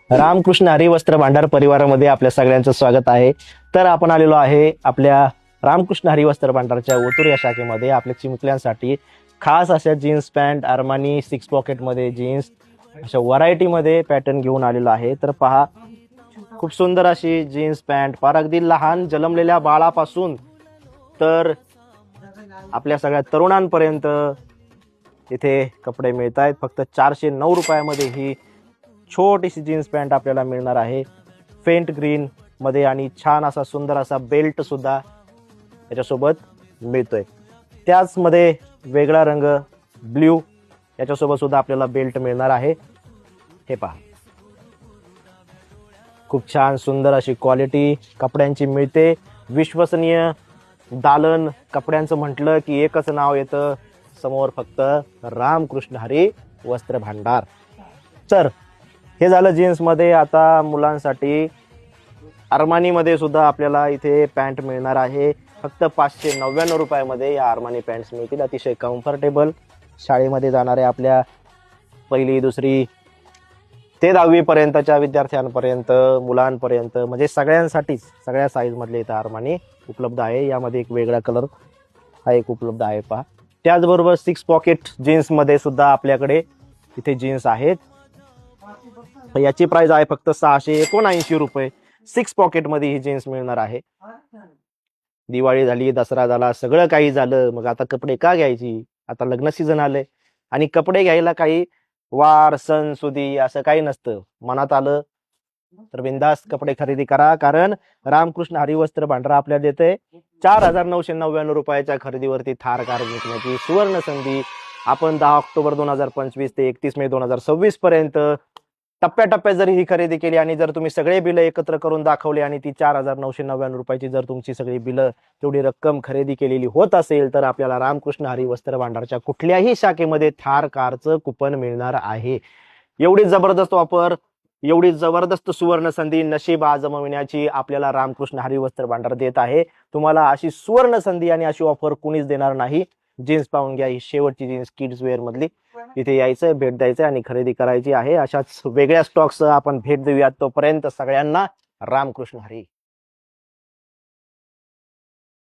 रामकृष्ण हरी वस्त्र भांडार परिवारामध्ये आपल्या सगळ्यांचं स्वागत आहे. तर आपण आलेलो आहे आपल्या रामकृष्ण हरी वस्त्र भांडारच्या ओतूर या शाखेमध्ये आपल्या चिमुकल्यांसाठी खास अशा जीन्स पॅन्ट अरमानी 6 पॉकेट मध्ये जीन्स अशा व्हरायटी मध्ये पॅटर्न घेऊन आलेलो आहे. तर पहा, खूप सुंदर अशी जीन्स पॅन्ट फार अगदी लहान जन्मलेल्या बाळापासून तर आपल्या सगळ्या तरुणांपर्यंत इथे कपडे मिळत आहेत. फक्त 409 रुपयामध्ये ही छोटीशी जीन्स पॅन्ट आपल्याला मिळणार आहे. फेंट ग्रीन मध्ये आणि छान असा सुंदर असा बेल्ट सुद्धा याच्यासोबत मिळतोय. त्याच मध्ये वेगळा रंग ब्ल्यू याच्यासोबत सुद्धा आपल्याला बेल्ट मिळणार आहे. हे पहा, खूप छान सुंदर अशी क्वालिटी कपड्यांची मिळते. विश्वसनीय दालन कपड्यांचं म्हटलं की एकच नाव येतं समोर, फक्त रामकृष्ण हरी वस्त्र भांडार. तर हे झालं जीन्स मध्ये. आता मुलांसाठी अरमानी मध्ये सुद्धा आपल्याला इथे पॅन्ट मिळणार आहे. फक्त 599 रुपयामध्ये या अरमानी पॅन्ट्स मिळतील. अतिशय कम्फर्टेबल, शाळेमध्ये जाणारे आपल्या पहिली दुसरी ते 10वी पर्यंतच्या विद्यार्थ्यांपर्यंत, मुलांपर्यंत, म्हणजे सगळ्यांसाठीच सगळ्या साईज मधले इथं अरमानी उपलब्ध आहे. यामध्ये एक वेगळा कलर हा एक उपलब्ध आहे पहा. त्याचबरोबर 6 पॉकेट जीन्स मध्ये सुद्धा आपल्याकडे इथे जीन्स आहेत. याची प्राइस आहे फक्त 679 रुपये. 6 पॉकेट मध्ये ही जीन्स मिळणार आहे. दिवाळी झाली, दसरा झाला, सगळं काही झालं, मग आता कपडे का घ्यायची? आता लग्न सीझन आले आणि कपडे घ्यायला काही वार सण सुदी असं काही नसतं. मनात आलं तर बिंदास कपडे खरेदी करा, कारण रामकृष्ण हरी वस्त्र भांडार आपल्याला देते 4,999 रुपयाच्या खरेदीवरती थार कार विकण्याची सुवर्ण संधी. आपण 10 ऑक्टोबर 2025 ते 31 मे 2026 पर्यंत टप्प्याटप्प्यात जरी ही खरेदी केली आणि जर तुम्ही सगळे बिलं एकत्र करून दाखवले आणि ती 4,999 रुपयाची जर तुमची सगळी बिलं तेवढी रक्कम खरेदी केलेली होत असेल, तर आपल्याला रामकृष्ण हरी वस्त्र भांडारच्या कुठल्याही शाखेमध्ये थार कारचं कुपन मिळणार आहे. एवढी जबरदस्त ऑफर, एवढी जबरदस्त सुवर्ण संधी नशीब आजमाविण्याची आपल्याला रामकृष्ण हरी वस्त्र भांडार देत आहे. तुम्हाला अशी सुवर्ण संधी आणि अशी ऑफर कुणीच देणार नाही. जीन्स पाहून घ्या, ही शेवटची जीन्स किड्स वेअर मधली. इथे यायचं, भेट द्यायचं आणि खरेदी करायची आहे. अशाच वेगळ्या स्टॉक्स आपण भेट देऊयात. तोपर्यंत सगळ्यांना रामकृष्ण हरी.